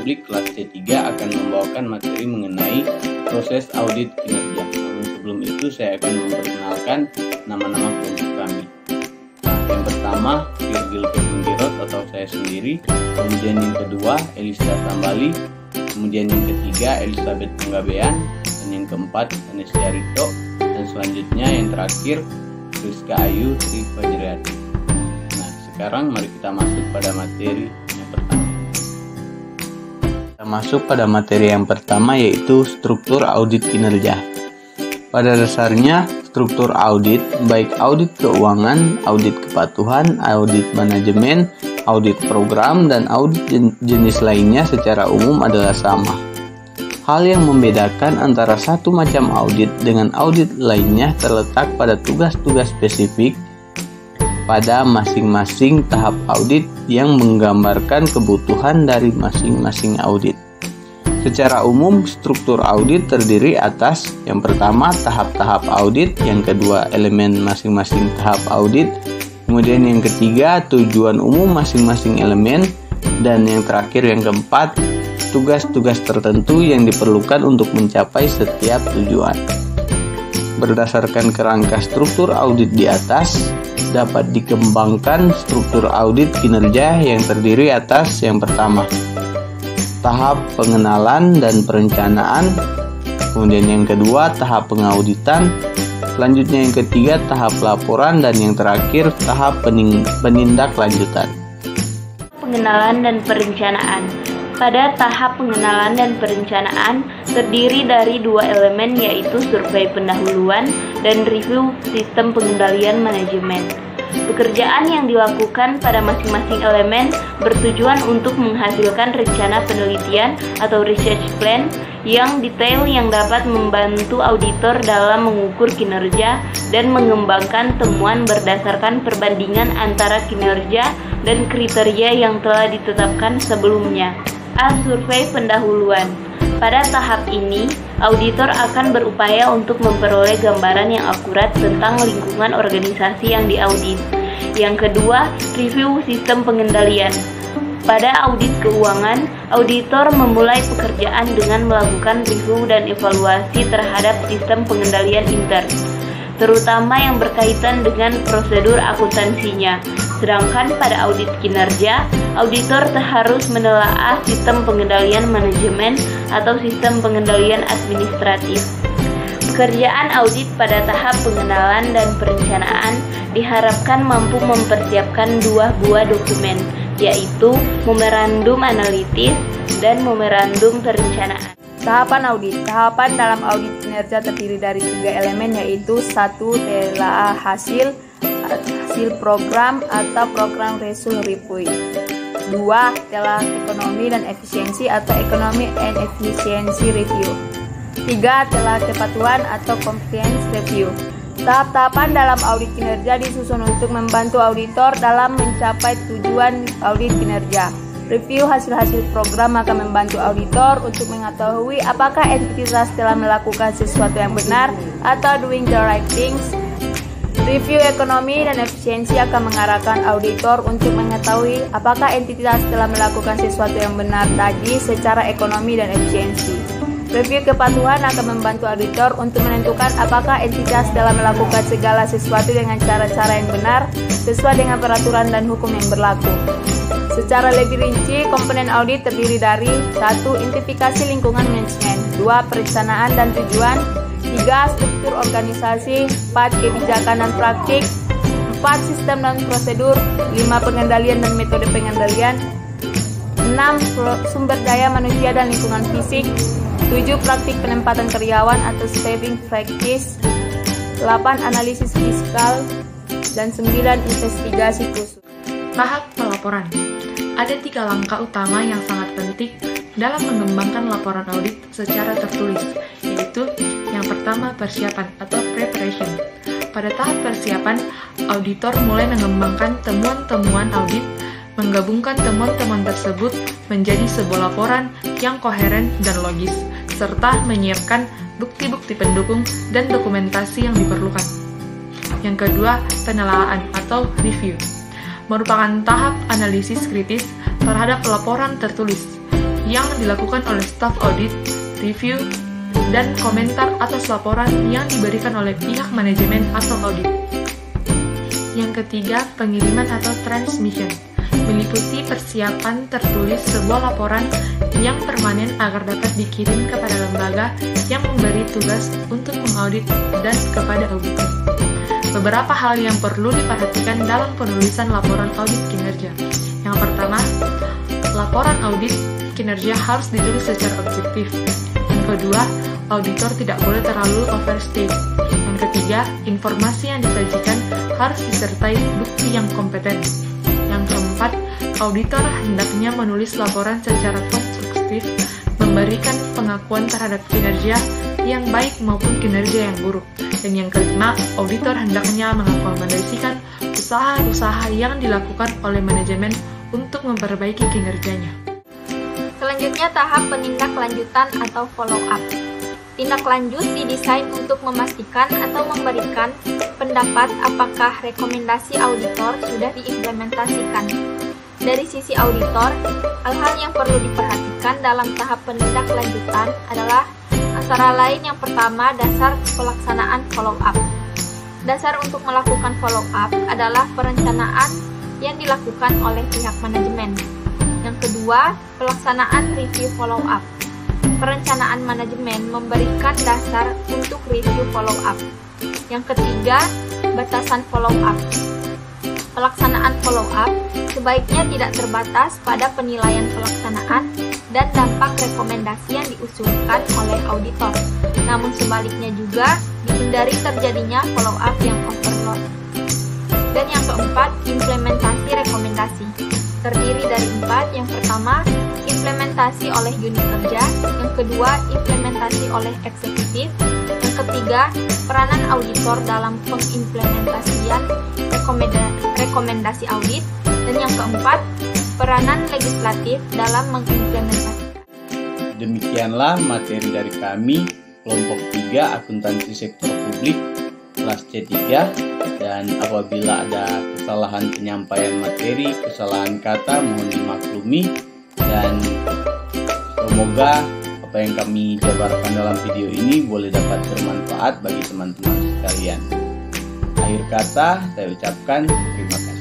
publik kelas C3 akan membawakan materi mengenai proses audit kinerja. Namun sebelum itu saya akan memperkenalkan nama-nama kelompok kami. Yang pertama, Virgil Pepungkirot atau saya sendiri, kemudian yang kedua, Elisa Sambali, kemudian yang ketiga, Elizabeth Penggabean, dan yang keempat, Anestia Rito, dan selanjutnya yang terakhir, Rizka Ayu Tri Fajriati. Nah, sekarang mari kita masuk pada materi yang pertama. Kita masuk pada materi yang pertama, yaitu struktur audit kinerja. Pada dasarnya, struktur audit, baik audit keuangan, audit kepatuhan, audit manajemen, audit program, dan audit jenis lainnya secara umum adalah sama. Hal yang membedakan antara satu macam audit dengan audit lainnya terletak pada tugas-tugas spesifik pada masing-masing tahap audit yang menggambarkan kebutuhan dari masing-masing audit. Secara umum, struktur audit terdiri atas yang pertama tahap-tahap audit, yang kedua elemen masing-masing tahap audit, kemudian yang ketiga tujuan umum masing-masing elemen, dan yang terakhir yang keempat tugas-tugas tertentu yang diperlukan untuk mencapai setiap tujuan. Berdasarkan kerangka struktur audit di atas, dapat dikembangkan struktur audit kinerja yang terdiri atas yang pertama tahap pengenalan dan perencanaan, kemudian yang kedua tahap pengauditan, selanjutnya yang ketiga tahap laporan, dan yang terakhir tahap penindaklanjutan. Pengenalan dan perencanaan. Pada tahap pengenalan dan perencanaan terdiri dari dua elemen, yaitu survei pendahuluan dan review sistem pengendalian manajemen. Pekerjaan yang dilakukan pada masing-masing elemen bertujuan untuk menghasilkan rencana penelitian atau research plan yang detail yang dapat membantu auditor dalam mengukur kinerja dan mengembangkan temuan berdasarkan perbandingan antara kinerja dan kriteria yang telah ditetapkan sebelumnya. A. Survei pendahuluan. Pada tahap ini, auditor akan berupaya untuk memperoleh gambaran yang akurat tentang lingkungan organisasi yang diaudit. Yang kedua, review sistem pengendalian. Pada audit keuangan, auditor memulai pekerjaan dengan melakukan review dan evaluasi terhadap sistem pengendalian intern, terutama yang berkaitan dengan prosedur akuntansinya. Sedangkan pada audit kinerja, auditor harus menelaah sistem pengendalian manajemen atau sistem pengendalian administratif. Pekerjaan audit pada tahap pengenalan dan perencanaan diharapkan mampu mempersiapkan dua buah dokumen, yaitu memorandum analitis dan memorandum perencanaan. Tahapan audit. Tahapan dalam audit kinerja terdiri dari 3 elemen, yaitu 1. Telaah hasil program atau program result review. 2. Telaah ekonomi dan efisiensi atau economy and efficiency review. 3. Telaah kepatuhan atau compliance review. Tahap-tahapan dalam audit kinerja disusun untuk membantu auditor dalam mencapai tujuan audit kinerja. Review hasil-hasil program akan membantu auditor untuk mengetahui apakah entitas telah melakukan sesuatu yang benar atau doing the right things. Review ekonomi dan efisiensi akan mengarahkan auditor untuk mengetahui apakah entitas telah melakukan sesuatu yang benar tadi secara ekonomi dan efisiensi. Review kepatuhan akan membantu auditor untuk menentukan apakah entitas telah melakukan segala sesuatu dengan cara-cara yang benar sesuai dengan peraturan dan hukum yang berlaku. Secara lebih rinci, komponen audit terdiri dari 1. Identifikasi lingkungan manajemen, 2. Perencanaan dan tujuan, 3. Struktur organisasi, 4. Kebijakan dan praktik, 4. Sistem dan prosedur, 5. Pengendalian dan metode pengendalian, 6. Sumber daya manusia dan lingkungan fisik, 7. Praktik penempatan karyawan atau saving practice, 8. Analisis fiskal, dan 9. Investigasi khusus. Tahap pelaporan. Ada 3 langkah utama yang sangat penting dalam mengembangkan laporan audit secara tertulis, yaitu yang pertama persiapan atau preparation. Pada tahap persiapan, auditor mulai mengembangkan temuan-temuan audit, menggabungkan temuan-temuan tersebut menjadi sebuah laporan yang koheren dan logis, serta menyiapkan bukti-bukti pendukung dan dokumentasi yang diperlukan. Yang kedua, penelaahan atau review merupakan tahap analisis kritis terhadap laporan tertulis. yang dilakukan oleh staf audit, review, dan komentar atas laporan yang diberikan oleh pihak manajemen atau audit. Yang ketiga, pengiriman atau transmission, meliputi persiapan tertulis sebuah laporan yang permanen agar dapat dikirim kepada lembaga yang memberi tugas untuk mengaudit dan kepada auditor. Beberapa hal yang perlu diperhatikan dalam penulisan laporan audit kinerja. Yang pertama, laporan audit kinerja harus ditulis secara objektif. Yang kedua, auditor tidak boleh terlalu overstate. Yang ketiga, informasi yang disajikan harus disertai bukti yang kompeten. Yang keempat, auditor hendaknya menulis laporan secara konstruktif, memberikan pengakuan terhadap kinerja yang baik maupun kinerja yang buruk. Dan yang kelima, auditor hendaknya mengakomodasikan usaha-usaha yang dilakukan oleh manajemen untuk memperbaiki kinerjanya. Selanjutnya, tahap penindaklanjutan atau follow up. Tindak lanjut didesain untuk memastikan atau memberikan pendapat apakah rekomendasi auditor sudah diimplementasikan. Dari sisi auditor, hal-hal yang perlu diperhatikan dalam tahap penindaklanjutan adalah antara lain yang pertama, dasar pelaksanaan follow up. Dasar untuk melakukan follow up adalah perencanaan yang dilakukan oleh pihak manajemen. Yang kedua, pelaksanaan review follow up. Perencanaan manajemen memberikan dasar untuk review follow up. Yang ketiga, batasan follow up. Pelaksanaan follow up sebaiknya tidak terbatas pada penilaian pelaksanaan dan dampak rekomendasi yang diusulkan oleh auditor. Namun sebaliknya juga dihindari terjadinya follow up yang overload. Dan yang keempat, implementasi rekomendasi. Terdiri dari 4. Yang pertama, implementasi oleh unit kerja. Yang kedua, implementasi oleh eksekutif. Yang ketiga, peranan auditor dalam pengimplementasian rekomendasi audit. Dan yang keempat, peranan legislatif dalam mengimplementasikan. Demikianlah materi dari kami, kelompok 3 akuntansi sektor publik, kelas C3, dan apabila ada kesalahan penyampaian materi, kesalahan kata mohon dimaklumi, dan semoga apa yang kami jabarkan dalam video ini boleh dapat bermanfaat bagi teman-teman sekalian. Akhir kata saya ucapkan terima kasih.